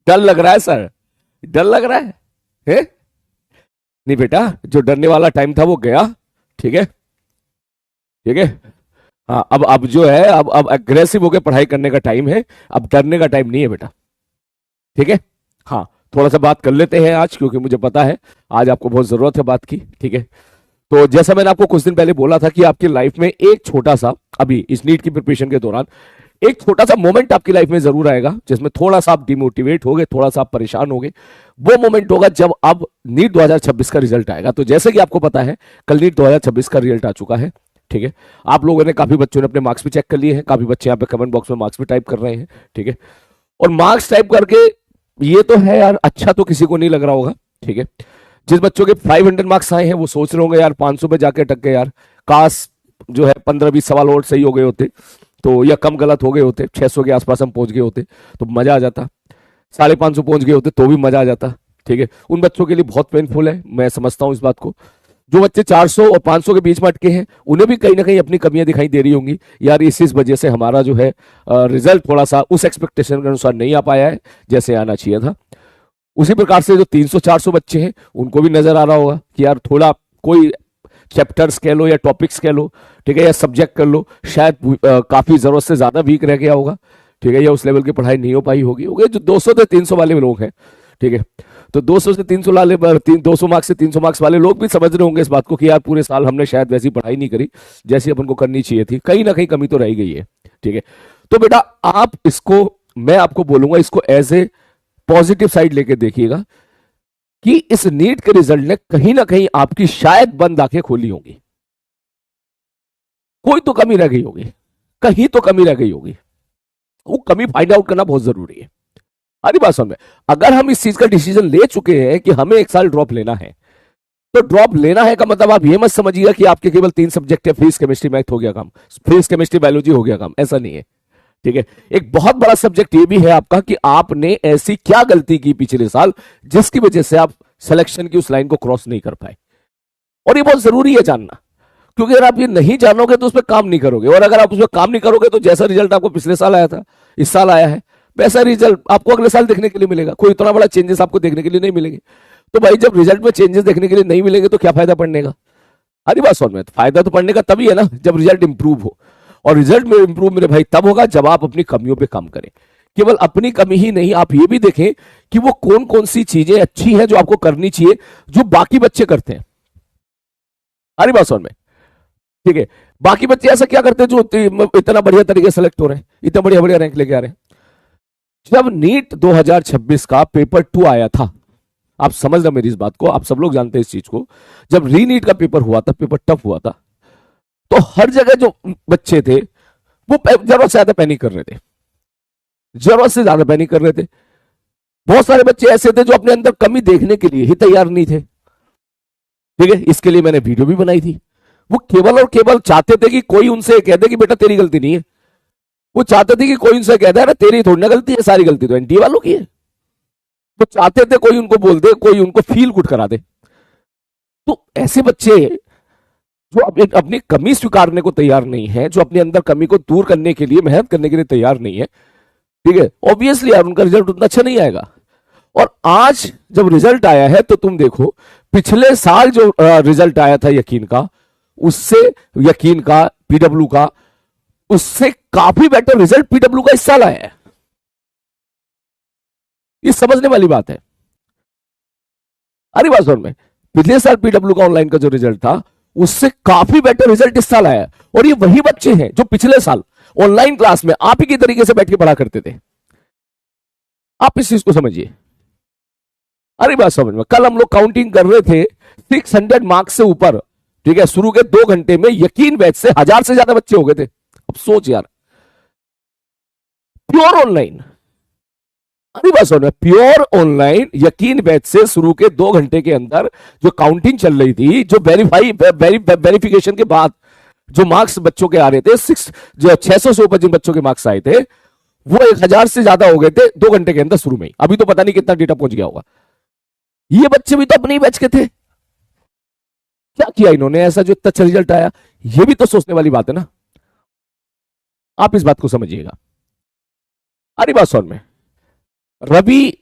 डर लग रहा है सर, डर लग रहा है? नहीं बेटा, जो डरने वाला टाइम था वो गया। ठीक है, ठीक है। हाँ, अब जो है, अब अग्रेसिव होकर पढ़ाई करने का टाइम है। अब डरने का टाइम नहीं है बेटा। ठीक है। हाँ, थोड़ा सा बात कर लेते हैं आज, क्योंकि मुझे पता है आज आपको बहुत जरूरत है बात की। ठीक है। तो जैसा मैंने आपको कुछ दिन पहले बोला था कि आपकी लाइफ में एक छोटा सा, अभी इस नीट की प्रिपरेशन के दौरान एक छोटा सा मोमेंट आपकी लाइफ में जरूर आएगा जिसमें थोड़ा सा आप डिमोटिवेट होगे, थोड़ा सा आप परेशान होगे। वो मोमेंट होगा जब अब नीट 2026 का रिजल्ट आएगा। तो जैसे कि आपको पता है, कल नीट 2026 का रिजल्ट आ चुका है। ठीक है। आप लोगों ने, काफी बच्चों ने अपने मार्क्स भी चेक कर लिए हैं, काफी बच्चे यहाँ पे कमेंट बॉक्स में मार्क्स भी टाइप कर रहे हैं। ठीक है। और मार्क्स टाइप करके ये तो है यार, अच्छा तो किसी को नहीं लग रहा होगा। ठीक है। जिस बच्चों के 500 मार्क्स आए हैं वो सोच रहे होंगे यार 500 पे जाके अटक गए यार, काश जो है 15-20 सवाल और सही हो गए होते तो, या कम गलत हो गए होते, 600 के आसपास हम पहुंच गए होते तो मजा आ जाता, 550 पहुंच गए होते तो भी मजा आ जाता। ठीक है। उन बच्चों के लिए बहुत पेनफुल है, मैं समझता हूं इस बात को। जो बच्चे 400 और 500 के बीच में अटके हैं उन्हें भी कहीं ना कहीं अपनी कमियां दिखाई दे रही होंगी यार, इस वजह से हमारा जो है रिजल्ट थोड़ा सा उस एक्सपेक्टेशन के अनुसार नहीं आ पाया है जैसे आना चाहिए था। उसी प्रकार से जो 300-400 बच्चे हैं उनको भी नजर आ रहा होगा कि यार थोड़ा कोई चैप्टर्स कह लो या टॉपिक्स कह लो, ठीक है, या सब्जेक्ट कर लो, शायद काफी जरूरत से ज्यादा वीक रह गया होगा। ठीक है। या उस लेवल की पढ़ाई नहीं हो पाई होगी। जो 200 से 300 वाले लोग हैं, ठीक है, तो 200 से 300 वाले 200 मार्क्स से 300 मार्क्स वाले लोग भी समझ रहे होंगे इस बात को कि यार पूरे साल हमने शायद वैसी पढ़ाई नहीं करी जैसी अपन को करनी चाहिए थी, कहीं ना कहीं कमी तो रह गई है। ठीक है। तो बेटा आप इसको, मैं आपको बोलूंगा इसको एज ए पॉजिटिव साइड लेके देखिएगा कि इस नीट के रिजल्ट ने कहीं ना कहीं आपकी शायद बंद आंखें खोली होंगी। कोई तो कमी रह गई होगी, कहीं तो कमी रह गई होगी, वो कमी फाइंड आउट करना बहुत जरूरी है। अरे बात समझ में, अगर हम इस चीज का डिसीजन ले चुके हैं कि हमें एक साल ड्रॉप लेना है, तो ड्रॉप लेना है का मतलब आप ये मत समझिएगा कि आपके केवल 3 सब्जेक्ट है, फिजिक्स केमिस्ट्री मैथ हो गया काम, फिजिक्स केमिस्ट्री बायोलॉजी हो गया काम, ऐसा नहीं है। ठीक है। एक बहुत बड़ा सब्जेक्ट ये भी है आपका कि आपने ऐसी क्या गलती की पिछले साल जिसकी वजह से आप सिलेक्शन की उस लाइन को क्रॉस नहीं कर पाए। और ये बहुत जरूरी है जानना, क्योंकि अगर आप ये नहीं जानोगे तो उस पर काम नहीं करोगे, और अगर आप उस पर काम नहीं करोगे तो जैसा रिजल्ट आपको पिछले साल आया था, इस साल आया है, वैसा रिजल्ट आपको अगले साल देखने के लिए मिलेगा। कोई इतना बड़ा चेंजेस आपको देखने के लिए नहीं मिलेंगे। तो भाई जब रिजल्ट में चेंजेस देखने के लिए नहीं मिलेंगे तो क्या फायदा पढ़ने का? हरी बात समझ में, फायदा तो पढ़ने का तभी है ना जब रिजल्ट इंप्रूव हो। और रिजल्ट में इंप्रूव मेरे भाई तब होगा जब आप अपनी कमियों पे काम करें। केवल अपनी कमी ही नहीं, आप ये भी देखें कि वो कौन कौन सी चीजें अच्छी हैं जो आपको करनी चाहिए जो बाकी बच्चे करते हैं। हरी बात समझ में, ठीक है। बाकी बच्चे ऐसा क्या करते हैं जो इतना बढ़िया तरीके से सेलेक्ट हो रहे हैं, इतना बढ़िया बढ़िया रैंक लेके आ रहे हैं। जब नीट 2026 का पेपर 2 आया था, आप समझ रहे मेरी इस बात को, आप सब लोग जानते हैं इस चीज को, जब री नीट का पेपर हुआ था, पेपर टफ हुआ था, तो हर जगह जो बच्चे थे वो जरूरत से ज्यादा पैनिक कर रहे थे, जरूरत से ज्यादा पैनिक कर रहे थे। बहुत सारे बच्चे ऐसे थे जो अपने अंदर कमी देखने के लिए ही तैयार नहीं थे। ठीक है। इसके लिए मैंने वीडियो भी बनाई थी। वो केवल और केवल चाहते थे कि कोई उनसे कह दे कि बेटा तेरी गलती नहीं है। वो चाहते थे कि कोई उनसे कह दे अरे तेरी थोड़ी ना गलती है, सारी गलती तो एनटीए वालों की है। वो चाहते थे कोई उनको बोल दे, कोई उनको फील गुड करा दे। तो ऐसे बच्चे जो अपनी कमी स्वीकारने को तैयार नहीं है, जो अपने अंदर कमी को दूर करने के लिए मेहनत करने के लिए तैयार नहीं है, ठीक है, ऑब्वियसली यार उनका रिजल्ट उतना अच्छा नहीं आएगा। और आज जब रिजल्ट आया है तो तुम देखो, पिछले साल जो रिजल्ट आया था यकीन का, उससे यकीन का पीडब्ल्यू का, उससे काफी बेटर रिजल्ट पीडब्ल्यू का इस साल आया है। ये समझने वाली बात है। अरे बात समझ में, पिछले साल पीडब्ल्यू का ऑनलाइन का जो रिजल्ट था उससे काफी बेटर रिजल्ट इस साल आया है। और ये वही बच्चे हैं जो पिछले साल ऑनलाइन क्लास में आप ही की तरीके से बैठ के पढ़ा करते थे। आप इस चीज को समझिए। अरे बात समझ में, कल हम लोग काउंटिंग कर रहे थे 600 मार्क्स से ऊपर, ठीक है, शुरू के 2 घंटे में यकीन बैच से 1000 से ज्यादा बच्चे हो गए थे। अब सोच यार, प्योर ऑनलाइन, अरे बात समझ में, प्योर ऑनलाइन यकीन बैच से शुरू के 2 घंटे के अंदर जो काउंटिंग चल रही थी, जो वेरिफिकेशन के बाद जो मार्क्स बच्चों के आ रहे थे, 600 से ऊपर जिन बच्चों के मार्क्स आए थे वो 1000 से ज्यादा हो गए थे 2 घंटे के अंदर शुरू में ही। अभी तो पता नहीं कितना डेटा पहुंच गया होगा। ये बच्चे भी तो अपने ही बैच के थे। क्या किया इन्होंने ऐसा जो इतना अच्छा रिजल्ट आया? ये भी तो सोचने वाली बात है ना। आप इस बात को समझिएगा। अरे बात समझ में, रवि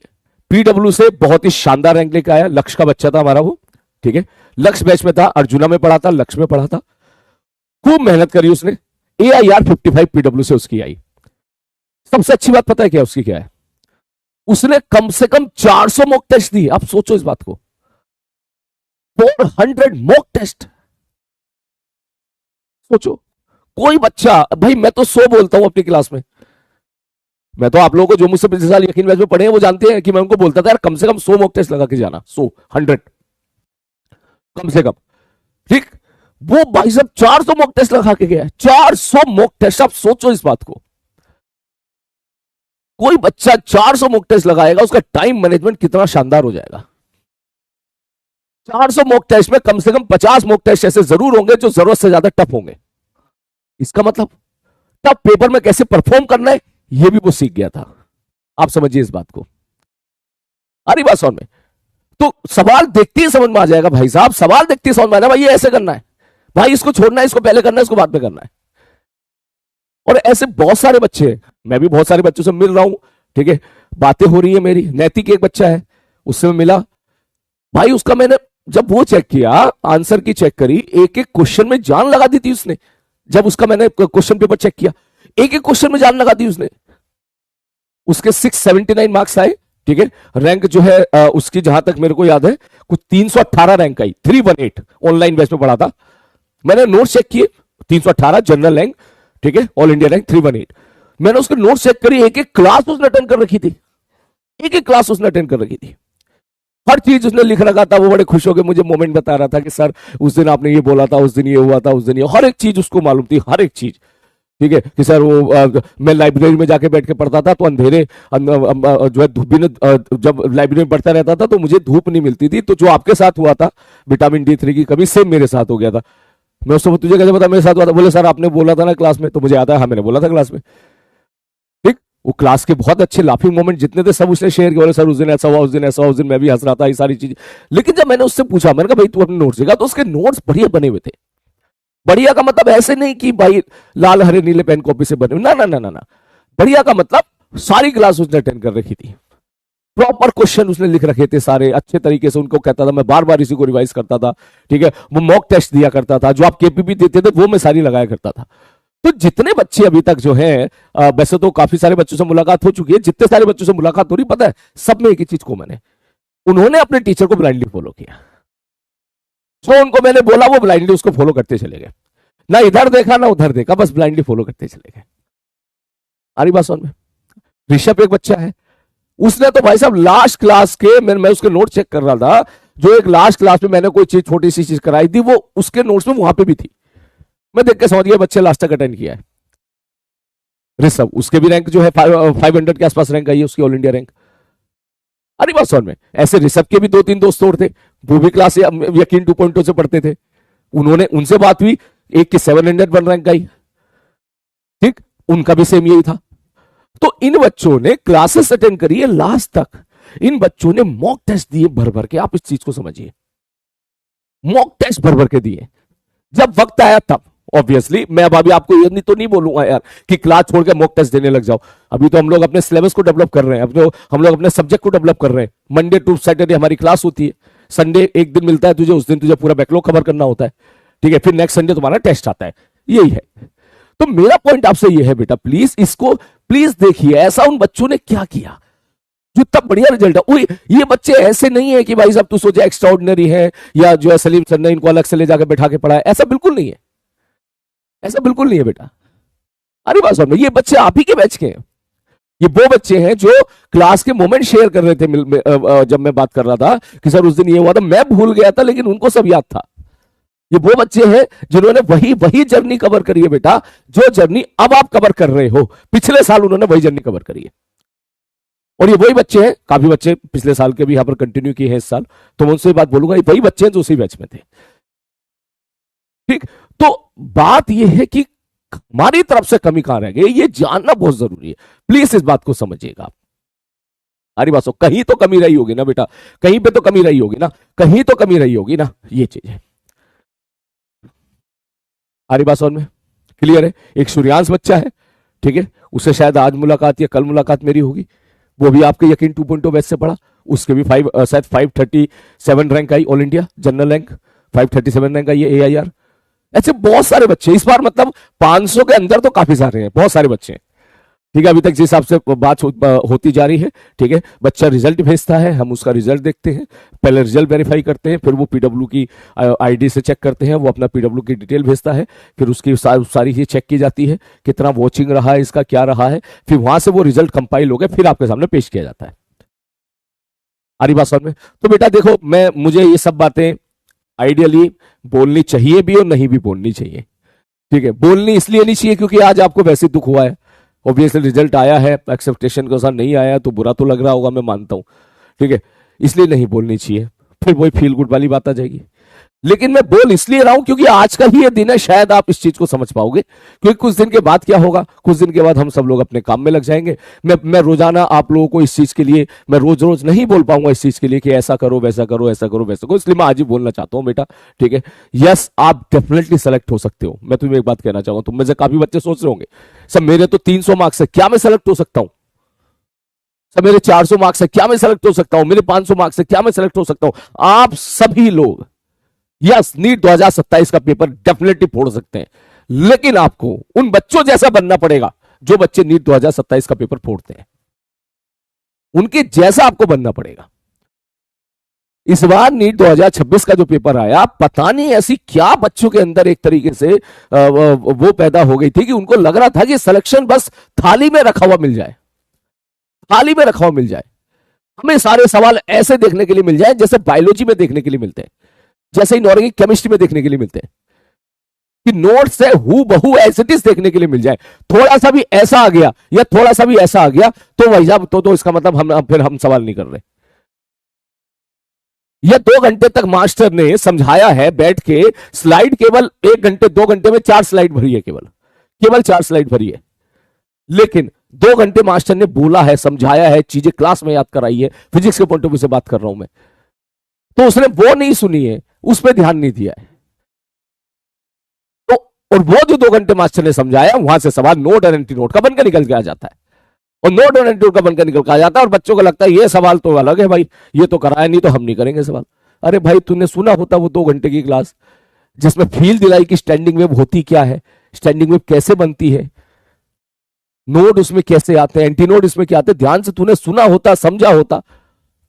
पीडब्ल्यू से बहुत ही शानदार रैंक लेकर आया। लक्ष्य का बच्चा था हमारा वो, ठीक है। लक्ष्य बैच में था, अर्जुना में पढ़ा था, लक्ष्य में पढ़ा था। खूब मेहनत करी उसने। AIR 55 पीडब्ल्यू से उसकी आई। सबसे अच्छी बात पता है क्या उसकी क्या है? उसने कम से कम 400 मॉक टेस्ट दिए। आप सोचो इस बात को, 400 मॉक टेस्ट। सोचो, कोई बच्चा, भाई मैं तो 100 बोलता हूं अपनी क्लास में। मैं तो आप लोगों को जो मुझसे पिछले साल यकीन बैच में पढ़े हैं वो जानते हैं कि मैं उनको बोलता था यार कम से कम 100 मॉक टेस्ट लगा के जाना, 100 कम से कम, ठीक। वो भाई साहब 400 मॉक टेस्ट लगा के गया, 400 मॉक टेस्ट। आप सोचो इस बात को, कोई बच्चा 400 मॉक टेस्ट लगाएगा, उसका टाइम मैनेजमेंट कितना शानदार हो जाएगा। 400 मॉक टेस्ट में कम से कम 50 मॉक टेस्ट ऐसे जरूर होंगे जो जरूरत से ज्यादा टफ होंगे। इसका मतलब टफ पेपर में कैसे परफॉर्म करना है यह भी वो सीख गया था। आप समझिए इस बात को। अरे बात समझ में, तो सवाल देखते ही समझ में आ जाएगा भाई साहब, सवाल देखते ही समझ में आ जाएगा भाई ये ऐसे करना है, भाई इसको छोड़ना है, इसको पहले करना है, इसको बाद में करना है। और ऐसे बहुत सारे बच्चे हैं, मैं भी बहुत सारे बच्चों से मिल रहा हूं, ठीक है, बातें हो रही है मेरी। नैतिक एक बच्चा है, उससे मैं मिला भाई, उसका मैंने जब वो चेक किया, आंसर की चेक करी, एक एक क्वेश्चन में जान लगा दी थी उसने। जब उसका मैंने क्वेश्चन पेपर चेक किया, एक एक क्वेश्चन में जान लगा दी उसने। उसके 679 मार्क्स आए, ठीक है। रैंक जो है उसकी जहां तक मेरे को याद है कुछ 318 रैंक आई, 318। ऑनलाइन बेस पे पढ़ा था मैंने, नोट चेक किए 318 जनरल रैंक, ठीक है, ऑल इंडिया रैंक 318। मैंने उसके नोट चेक करी, एक एक क्लास उसने अटेंड कर रखी थी, एक एक क्लास उसने अटेंड कर रखी थी। हर चीज उसने लिख रखा था। वो बड़े खुश होकर मुझे मोमेंट बता रहा था कि सर उस दिन आपने ये बोला था, उस दिन ये हुआ था, उस दिन ये, हर एक चीज उसको मालूम थी, हर एक चीज, ठीक है। कि सर वो मैं लाइब्रेरी में जाके बैठ के पढ़ता था तो अंधेरे जो है धूप जब लाइब्रेरी में पढ़ता रहता था तो मुझे धूप नहीं मिलती थी। तो जो आपके साथ हुआ था विटामिन D3 की कमी, सेम मेरे साथ हो गया था। मैं उसको, तुझे कैसे पता मेरे साथ हुआ था? बोले सर आपने बोला था ना क्लास में। तो मुझे आता है, हाँ मैंने बोला था क्लास में, ठीक। वो क्लास के बहुत अच्छे लाफिंग मोमेंट जितने थे सब उसने शेयर किए। बोले सर उस दिन ऐसा हुआ, उस दिन ऐसा हुआ, उस दिन मैं भी हंस रहा था, ये सारी चीज। लेकिन जब मैंने उससे पूछा, मैंने कहा भाई तू अपने नोट्स दिखा, तो उसके नोट्स बढ़िया बने हुए थे। बढ़िया का मतलब ऐसे नहीं कि भाई लाल हरे नीले पेन कॉपी से बने, ना ना ना ना ना। बढ़िया का मतलब सारी क्लास उसने अटेंड कर रखी थी, प्रॉपर क्वेश्चन उसने लिख रखे थे सारे अच्छे तरीके से। उनको कहता था, मैं बार बार इसी को रिवाइज करता था, ठीक है। वो मॉक टेस्ट दिया करता था, जो आप KPP देते थे वो मैं सारी लगाया करता था। तो जितने बच्चे अभी तक जो हैं, वैसे तो काफी सारे बच्चों से मुलाकात हो चुकी है, जितने सारे बच्चों से मुलाकात हो रही, पता है सब में एक ही चीज को मैंने, उन्होंने अपने टीचर को ब्लाइंडली फॉलो किया। जो उनको मैंने बोला वो ब्लाइंडली उसको फॉलो करते चले गए, ना इधर देखा ना उधर देखा, बस ब्लाइंडली फॉलो करते चले गए। आ रही बात समझ में? ऋषभ एक बच्चा है, उसने तो भाई साहब लास्ट क्लास के, मैं उसके नोट चेक कर रहा था, जो एक लास्ट क्लास में मैंने कोई चीज छोटी सी चीज कराई थी वो उसके नोट्स में वहां पे भी थी। मैं देख के समझ गया बच्चे लास्ट तक अटेंड किया है। ऋषभ, उसके भी रैंक जो है 500 के आसपास रैंक आई है उसकी, ऑल इंडिया रैंक। अरे बात समझ में? ऐसे ऋषभ के भी 2-3 दोस्त और थे, वो भी क्लास यकीन 2.0 से पढ़ते थे। उन्होंने, उनसे बात हुई, एक की 701 रैंक आई, ठीक, उनका भी सेम यही था। तो इन बच्चों ने क्लासेस अटेंड करी है लास्ट तक, इन बच्चों ने मॉक टेस्ट दिए भर भर के। आप इस चीज को समझिए, मॉक टेस्ट भर भर के दिए। जब वक्त आया तब ऑब्वियसली मैं अब अभी आपको ये नहीं तो नहीं बोलूंगा यार कि क्लास छोड़ के मॉक टेस्ट देने लग जाओ। अभी तो हम लोग अपने सिलेबस को डेवलप कर रहे हैं, अब तो हम लोग अपने सब्जेक्ट को डेवलप कर रहे हैं। मंडे टू सैटरडे हमारी क्लास होती है, संडे एक दिन मिलता है तुझे, उस दिन तुझे पूरा बैकलॉग कवर करना होता है, ठीक है। फिर नेक्स्ट संडे तुम्हारा टेस्ट आता है, यही है। तो मेरा पॉइंट आपसे ये है बेटा, प्लीज इसको प्लीज देखिए, ऐसा उन बच्चों ने क्या किया जो इतना बढ़िया रिजल्ट है। ये बच्चे ऐसे नहीं है कि भाई साहब तू सोचे एक्स्ट्राऑर्डिनरी है या जो है सलीम सर ने इनको अलग से ले जाकर बैठा के पढ़ाया, ऐसा बिल्कुल नहीं है, ऐसा बिल्कुल नहीं है बेटा। अरे बात समझ, ये बच्चे आप ही के बैच के हैं। ये वो बच्चे हैं जो क्लास के मोमेंट शेयर कर रहे थे जब मैं बात कर रहा था कि सर उस दिन ये हुआ था, मैं भूल गया था लेकिन उनको सब याद था। ये वो बच्चे हैं जिन्होंने वही जर्नी कवर करी है बेटा, जो जर्नी अब आप कवर कर रहे हो। पिछले साल उन्होंने वही जर्नी कवर करी है, और ये वही बच्चे हैं, काफी बच्चे पिछले साल के भी यहां पर कंटिन्यू किए हैं इस साल, तो मैं उनसे बात बोलूंगा, वही बच्चे हैं जो उसी बैच में थे, ठीक। तो बात यह है कि हमारी तरफ से कमी कहां रह गई, ये जानना बहुत जरूरी है। प्लीज इस बात को समझिएगा। अरे बात, कहीं तो कमी रही होगी ना बेटा, कहीं पे तो कमी रही होगी ना, कहीं तो कमी रही होगी ना, ये चीज है। अरे बात समझ में क्लियर है? एक सूर्यांश बच्चा है, ठीक है, उससे शायद आज मुलाकात या कल मुलाकात मेरी होगी। वो भी आपके यकीन 2.0 बैच से पढ़ा, उसके भी शायद 537 रैंक आई, all India general rank 537 rank आई है AIR। ऐसे बहुत सारे बच्चे इस बार, मतलब 500 के अंदर तो काफी सारे हैं, बहुत सारे बच्चे हैं। ठीक है, अभी तक जिस हिसाब से बात होती जा रही है, ठीक है, बच्चा रिजल्ट भेजता है, हम उसका रिजल्ट देखते हैं, पहले रिजल्ट वेरीफाई करते हैं, फिर वो पीडब्ल्यू की आईडी से चेक करते हैं, वो अपना पीडब्ल्यू की डिटेल भेजता है, फिर उसकी सारी चीज चेक की जाती है, कितना वॉचिंग रहा है, इसका क्या रहा है, फिर वहां से वो रिजल्ट कंपाइल हो गया, फिर आपके सामने पेश किया जाता है। आ रही बात समझ में? तो बेटा देखो, मुझे ये सब बातें आइडियली बोलनी चाहिए भी और नहीं भी बोलनी चाहिए। ठीक है, बोलनी इसलिए नहीं चाहिए क्योंकि आज आपको वैसे दुख हुआ है, ऑब्वियसली रिजल्ट आया है, एक्सेप्टेशन के साथ नहीं आया तो बुरा तो लग रहा होगा, मैं मानता हूं। ठीक है, इसलिए नहीं बोलनी चाहिए, फिर वही फील गुड वाली बात आ जाएगी। लेकिन मैं बोल इसलिए रहा हूं क्योंकि आज का ही ये दिन है, शायद आप इस चीज को समझ पाओगे, क्योंकि कुछ दिन के बाद क्या होगा, कुछ दिन के बाद हम सब लोग अपने काम में लग जाएंगे। मैं रोजाना आप लोगों को इस चीज के लिए, मैं रोज रोज नहीं बोल पाऊंगा इस चीज के लिए कि ऐसा करो वैसा करो ऐसा करो वैसा करो, इसलिए मैं आज ही बोलना चाहता हूं बेटा। ठीक है, यस आप डेफिनेटली सेलेक्ट हो सकते हो। मैं तुम्हें एक बात कहना चाहूंगा, तुम में से काफी बच्चे सोच रहे होंगे सर मेरे तो 300 मार्क्स है, क्या मैं सेलेक्ट हो सकता हूं? सर मेरे 400 मार्क्स है, क्या मैं सेलेक्ट हो सकता हूं? मेरे 500 मार्क्स है, क्या मैं सेलेक्ट हो सकता हूं? आप सभी लोग यस नीट 2027 का पेपर डेफिनेटली फोड़ सकते हैं, लेकिन आपको उन बच्चों जैसा बनना पड़ेगा जो बच्चे नीट 2027 का पेपर फोड़ते हैं, उनके जैसा आपको बनना पड़ेगा। इस बार नीट 2026 का जो पेपर आया, पता नहीं ऐसी क्या बच्चों के अंदर एक तरीके से वो पैदा हो गई थी कि उनको लग रहा था कि सिलेक्शन बस थाली में रखा हुआ मिल जाए, थाली में रखा हुआ मिल जाए, हमें सारे सवाल ऐसे देखने के लिए मिल जाए जैसे बायोलॉजी में देखने के लिए मिलते हैं, जैसे इनऑर्गेनिक केमिस्ट्री में देखने के लिए मिलते हैं, कि नोट्स है हु बहु एज इट इज देखने के लिए मिल जाए। थोड़ा सा भी ऐसा आ गया या थोड़ा सा भी ऐसा आ गया तो भाई साहब तो इसका मतलब हम सवाल नहीं कर रहे। यह 2 घंटे तक मास्टर ने समझाया है बैठ के, स्लाइड केवल 1 घंटे 2 घंटे में 4 स्लाइड भरी है, केवल 4 स्लाइड भरी है, लेकिन 2 घंटे मास्टर ने बोला है, समझाया है, चीजें क्लास में याद कराई है, फिजिक्स के पॉइंट ऑफ व्यू से बात कर रहा हूं मैं, तो उसने वो नहीं सुनी है, उस पर ध्यान नहीं दिया है। तो और वो जो 2 घंटे मास्टर ने समझाया, वहां से सवाल नोट और एंटी नोट का बनकर निकल के आ जाता है, और नोट और एंटी नोट का बनकर निकल के आ जाता है, और बच्चों को लगता है ये सवाल तो अलग है भाई, ये तो कराया नहीं तो हम नहीं करेंगे सवाल। अरे भाई तूने सुना होता वो 2 घंटे की क्लास जिसमें फील दिलाई कि स्टैंडिंग वेव होती क्या है, स्टैंडिंग वेव कैसे बनती है, नोड उसमें कैसे आते हैं, एंटी नोड इसमें क्या आते हैं, ध्यान से तूने सुना होता, समझा होता,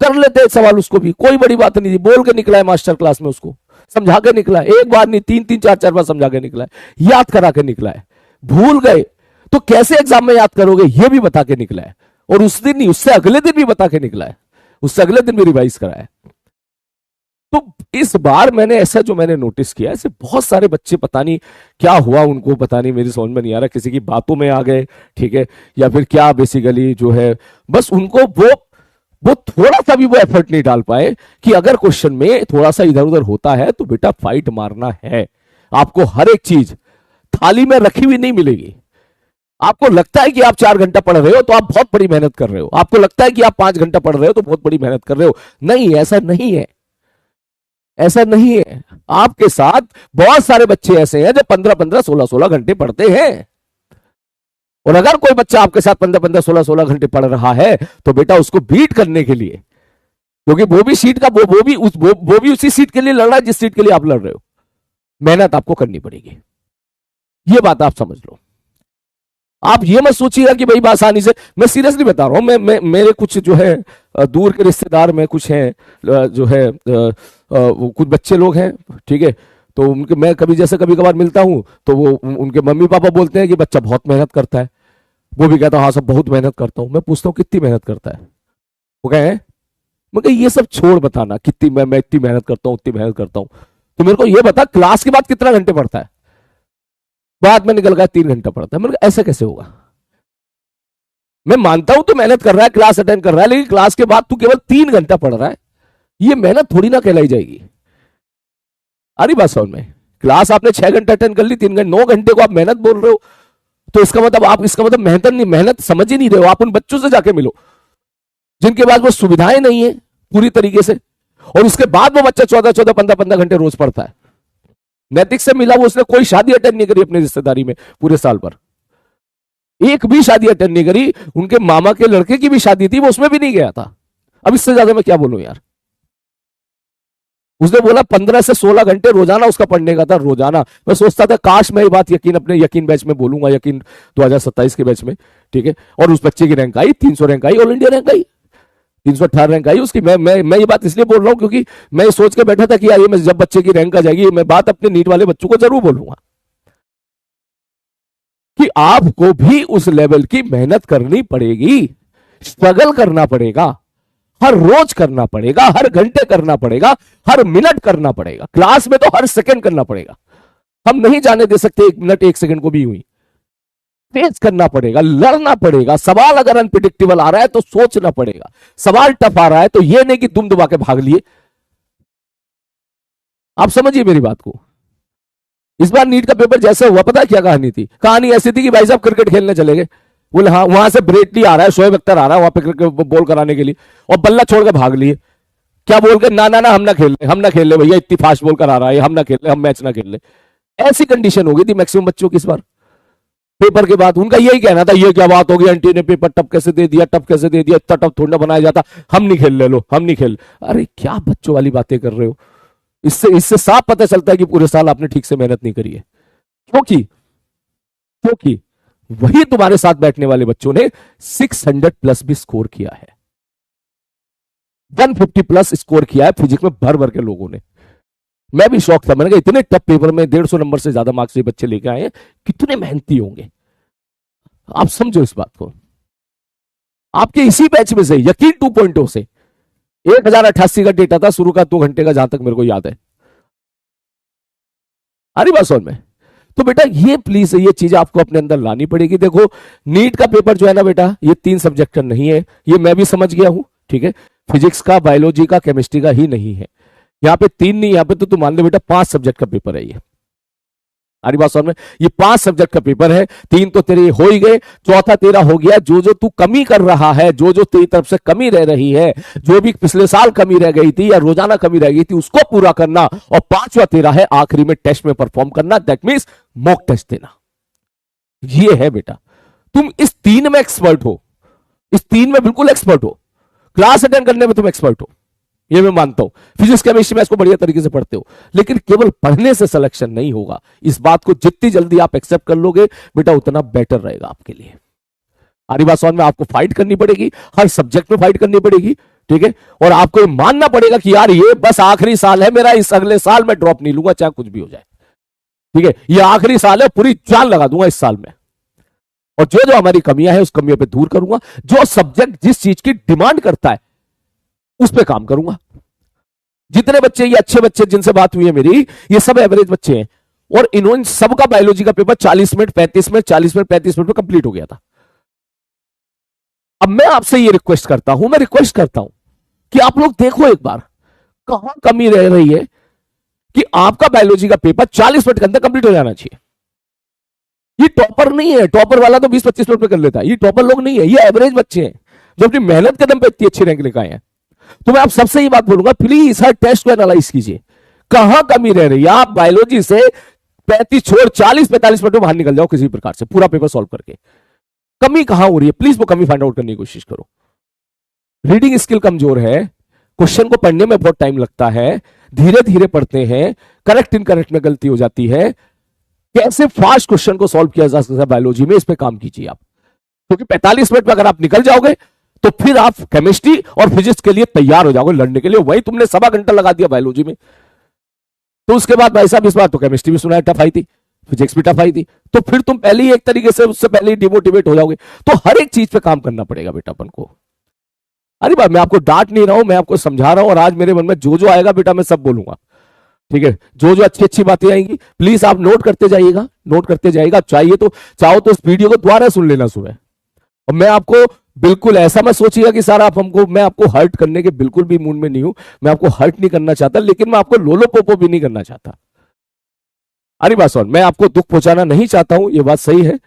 कर लेते सवाल, उसको भी कोई बड़ी बात नहीं थी, बोल के निकला है मास्टर क्लास में, उसको समझा के निकला है, एक बार नहीं 3-3 4-4 बार समझा के निकला है, याद करा के निकला है। भूल गए तो कैसे एग्जाम में याद करोगे, ये भी बता के निकला है, और उस दिन नहीं उससे अगले दिन भी बता के निकला है, उससे अगले दिन भी रिवाइज करा है। तो इस बार मैंने ऐसा जो मैंने नोटिस किया, ऐसे बहुत सारे बच्चे पता नहीं क्या हुआ उनको, पता नहीं, मेरी समझ में नहीं आ रहा, किसी की बातों में आ गए, ठीक है, या फिर क्या बेसिकली जो है, बस उनको वो थोड़ा सा भी वो एफर्ट नहीं डाल पाए कि अगर क्वेश्चन में थोड़ा सा इधर उधर होता है तो बेटा फाइट मारना है, आपको हर एक चीज थाली में रखी हुई नहीं मिलेगी। आपको लगता है कि आप 4 घंटा पढ़ रहे हो तो आप बहुत बड़ी मेहनत कर रहे हो, आपको लगता है कि आप 5 घंटा पढ़ रहे हो तो बहुत बड़ी मेहनत कर रहे हो, नहीं, ऐसा नहीं है, ऐसा नहीं है। आपके साथ बहुत सारे बच्चे ऐसे हैं जो 15-15 16-16 घंटे पढ़ते हैं, और अगर कोई बच्चा आपके साथ 15-15 16-16 घंटे पढ़ रहा है तो बेटा उसको बीट करने के लिए, क्योंकि वो भी सीट का वो भी उसी सीट के लिए लड़ रहा है जिस सीट के लिए आप लड़ रहे हो, मेहनत आपको करनी पड़ेगी, ये बात आप समझ लो। आप ये मत सोचिएगा कि भाई आसानी से, मैं सीरियसली बता रहा हूं, मैं मेरे कुछ जो है दूर के रिश्तेदार में कुछ हैं जो है कुछ बच्चे लोग हैं, ठीक है, तो उनके मैं कभी जैसे कभी कभार मिलता हूं तो वो उनके मम्मी पापा बोलते हैं कि बच्चा बहुत मेहनत करता है, वो भी कहता हाँ सब बहुत मेहनत करता हूं। मैं पूछता हूँ कितनी मेहनत करता है, वो कहे मैं ये सब छोड़ बताना कितनी, मैं इतनी मेहनत करता हूँ उतनी मेहनत करता हूँ, तो मेरे को ये बता क्लास के बाद कितना घंटे पढ़ता है, बाद में निकल गया 3 घंटा पढ़ता है। मेरे को ऐसा कैसे होगा, मैं मानता हूं तो मेहनत कर रहा है, क्लास अटेंड कर रहा है, लेकिन क्लास के बाद तू केवल 3 घंटा पढ़ रहा है, ये मेहनत थोड़ी ना कहलाई जाएगी। अरे बात समझ में, क्लास आपने 6 घंटे अटेंड कर ली, 3 घंटे 9 घंटे को आप मेहनत बोल रहे हो, तो इसका मतलब आप इसका मतलब मेहनत नहीं, मेहनत समझ ही नहीं रहे हो। आप उन बच्चों से जाके मिलो जिनके पास वो सुविधाएं नहीं है पूरी तरीके से, और उसके बाद वो बच्चा 14-14 15-15 घंटे रोज पढ़ता है। नैतिक से मिला, वो उसने कोई शादी अटेंड नहीं करी अपनी रिश्तेदारी में पूरे साल भर, एक भी शादी अटेंड नहीं करी। उनके मामा के लड़के की भी शादी थी, वो उसमें भी नहीं गया था। अब इससे ज्यादा मैं क्या बोलूं यार। उसने बोला 15 से 16 घंटे रोजाना उसका पढ़ने का था, रोजाना। मैं सोचता था काश मैं ये बात यकीन अपने यकीन बैच में बोलूंगा, यकीन 2027 के बैच में, ठीक है। और उस बच्चे की रैंक आई 300 रैंक आई, ऑल इंडिया रैंक आई 318 रैंक आई उसकी। मैं ये बात इसलिए बोल रहा हूं क्योंकि मैं सोच के बैठा था कि यार ये मैं जब बच्चे की रैंक आ जाएगी, मैं बात अपने नीट वाले बच्चों को जरूर बोलूंगा कि आपको भी उस लेवल की मेहनत करनी पड़ेगी, स्ट्रगल करना पड़ेगा, हर रोज करना पड़ेगा, हर घंटे करना पड़ेगा, हर मिनट करना पड़ेगा, क्लास में तो हर सेकंड करना पड़ेगा। हम नहीं जाने दे सकते 1 मिनट 1 सेकंड को भी हुई। फेस करना पड़ेगा, लड़ना पड़ेगा। सवाल अगर अनप्रिडिक्टेबल आ रहा है तो सोचना पड़ेगा। सवाल टफ आ रहा है तो यह नहीं कि दुम दुबा के भाग लिए। आप समझिए मेरी बात को। इस बार नीट का पेपर जैसे हुआ, पता है क्या कहानी थी? कहानी ऐसी थी कि भाई साहब क्रिकेट खेलने चले गए। बोले हाँ, वहां से ब्रेटली आ रहा है, शोएब अख्तर आ रहा है वहां पे क्रिकेट बॉल कराने के लिए, और बल्ला छोड़ के भाग लिए। क्या बोल के, ना ना ना, हम ना खेल ले भैया, इतनी फास्ट बॉल करा रहा है, हम ना खेल ले, हम मैच ना खेल ले। ऐसी कंडीशन हो गई थी मैक्सिमम बच्चों की इस बार पेपर के बाद। उनका यही कहना था, ये क्या बात होगी, आंटी ने पेपर टफ कैसे दे दिया, टफ कैसे दे दिया, इतना टफ थोड़ा ना बनाया जाता, हम नहीं खेल ले, लो हम नहीं खेल। अरे क्या बच्चों वाली बातें कर रहे हो। इससे इससे साफ पता चलता है कि पूरे साल आपने ठीक से मेहनत नहीं करी है। क्योंकि क्योंकि वही तुम्हारे साथ बैठने वाले बच्चों ने 600 प्लस भी स्कोर किया है, 150 प्लस स्कोर किया है फिजिक्स में भर भर के लोगों ने। मैं भी शौक था, मैंने कहा इतने टफ पेपर में 150 नंबर से ज्यादा मार्क्स ये बच्चे लेके आए हैं, कितने मेहनती होंगे। आप समझो इस बात को। आपके इसी बैच में से यकीन 2.0 से 1088 का डेटा था शुरू का 2 घंटे का, जहां तक मेरे को याद है। अरे बात समझ में। तो बेटा ये प्लीज ये चीज आपको अपने अंदर लानी पड़ेगी। देखो नीट का पेपर जो है ना बेटा, ये 3 सब्जेक्ट का नहीं है, ये मैं भी समझ गया हूं, ठीक है। फिजिक्स का, बायोलॉजी का, केमिस्ट्री का ही नहीं है। यहाँ पे 3 नहीं, यहाँ पे तो तुम मान लो बेटा 5 सब्जेक्ट का पेपर है ये। हमारी बात समझ में। ये 5 सब्जेक्ट का पेपर है, 3 तो तेरे हो ही गए, चौथा तेरा हो गया। जो जो तू कमी कर रहा है, जो जो तेरी तरफ से कमी रह रही है, जो भी पिछले साल कमी रह गई थी या रोजाना कमी रह गई थी, उसको पूरा करना। और 5वां तेरा है आखिरी में टेस्ट में परफॉर्म करना, दैट मीन्स मॉक टेस्ट देना। ये है बेटा, तुम इस 3 में एक्सपर्ट हो, इस 3 में बिल्कुल एक्सपर्ट हो। क्लास अटेंड करने में तुम एक्सपर्ट हो, ये मैं मानता हूं। फिजिक्स केमिस्ट्री में इसको बढ़िया तरीके से पढ़ते हो, लेकिन केवल पढ़ने से सिलेक्शन नहीं होगा। इस बात को जितनी जल्दी आप एक्सेप्ट कर लोगे बेटा, उतना बेटर रहेगा आपके लिए। आरी बात समझ में। आपको फाइट करनी पड़ेगी, हर सब्जेक्ट में फाइट करनी पड़ेगी, ठीक है। और आपको ये मानना पड़ेगा कि यार ये बस आखिरी साल है मेरा, इस अगले साल मैं ड्रॉप नहीं लूंगा चाहे कुछ भी हो जाए, ठीक है। ये आखिरी साल है, पूरी जान लगा दूंगा इस साल में, और जो जो हमारी कमियां हैं उस कमियों पे दूर करूंगा। जो सब्जेक्ट जिस चीज की डिमांड करता है उस पे काम करूंगा। जितने बच्चे, ये अच्छे बच्चे जिनसे बात हुई है मेरी, ये सब एवरेज बच्चे हैं, और इन्होंने सबका बायोलॉजी का paper 40 minute 35 minute 40 minute 35 minute में कंप्लीट हो गया था। अब मैं आपसे ये रिक्वेस्ट करता हूं, मैं रिक्वेस्ट करता हूं कि आप लोग देखो एक बार कहां कमी रह रही है कि आपका बायोलॉजी का पेपर 40 मिनट के अंदर कंप्लीट हो जाना चाहिए। ये टॉपर नहीं है, टॉपर वाला तो 20-25 मिनट में कर लेता है। ये टॉपर लोग नहीं है, ये एवरेज बच्चे हैं जो अपनी मेहनत के दम पे इतनी अच्छी रैंक लेकर आए हैं। तो मैं आप सबसे ये बात बोलूंगा, प्लीज हर टेस्ट को एनालाइज कीजिए, कहां कमी रह रही है। आप बायोलॉजी से 35 छोड़ 40-45 मिनट में बाहर निकल जाओ किसी प्रकार से, पूरा पेपर सॉल्व करके। कमी कहां हो रही है, प्लीज वो कमी फाइंड आउट करने की कोशिश करो। रीडिंग स्किल कमजोर है, क्वेश्चन को पढ़ने में बहुत टाइम लगता है, धीरे धीरे पढ़ते हैं, करेक्ट इनकरेक्ट में गलती हो जाती है। कैसे फास्ट क्वेश्चन को सॉल्व किया जा सकता है बायोलॉजी में, इस पे काम कीजिए आप। क्योंकि 45 मिनट में अगर आप निकल जाओगे तो फिर आप केमिस्ट्री और फिजिक्स के लिए तैयार हो जाओगे लड़ने के लिए। वही तुमने 1.25 घंटा लगा दिया बायोलॉजी में, तो उसके बाद भाई साहब इस बार तो केमिस्ट्री भी सुना है टफ आई थी, फिजिक्स भी टफ आई थी, तो फिर तुम पहले ही एक तरीके से उससे पहले ही डिमोटिवेट हो जाओगे। तो हर एक चीज पे काम करना पड़ेगा बेटा अपन को। अरे बात, मैं आपको डांट नहीं रहा हूं, मैं आपको समझा रहा हूं, और आज मेरे मन में जो जो आएगा बेटा मैं सब बोलूंगा, ठीक है। जो जो अच्छी अच्छी बातें आएंगी प्लीज आप नोट करते जाइएगा, नोट करते जाइएगा। चाहिए तो चाहो तो इस वीडियो को दोबारा सुन लेना सुबह। और मैं आपको बिल्कुल ऐसा मत सोचिएगा कि सारा आप हमको, मैं आपको हर्ट करने के बिल्कुल भी मूड में नहीं हूं, मैं आपको हर्ट नहीं करना चाहता, लेकिन मैं आपको लोलो पोपो भी नहीं करना चाहता। अरे बात सुन, मैं आपको दुख पहुंचाना नहीं चाहता हूं, ये बात सही है।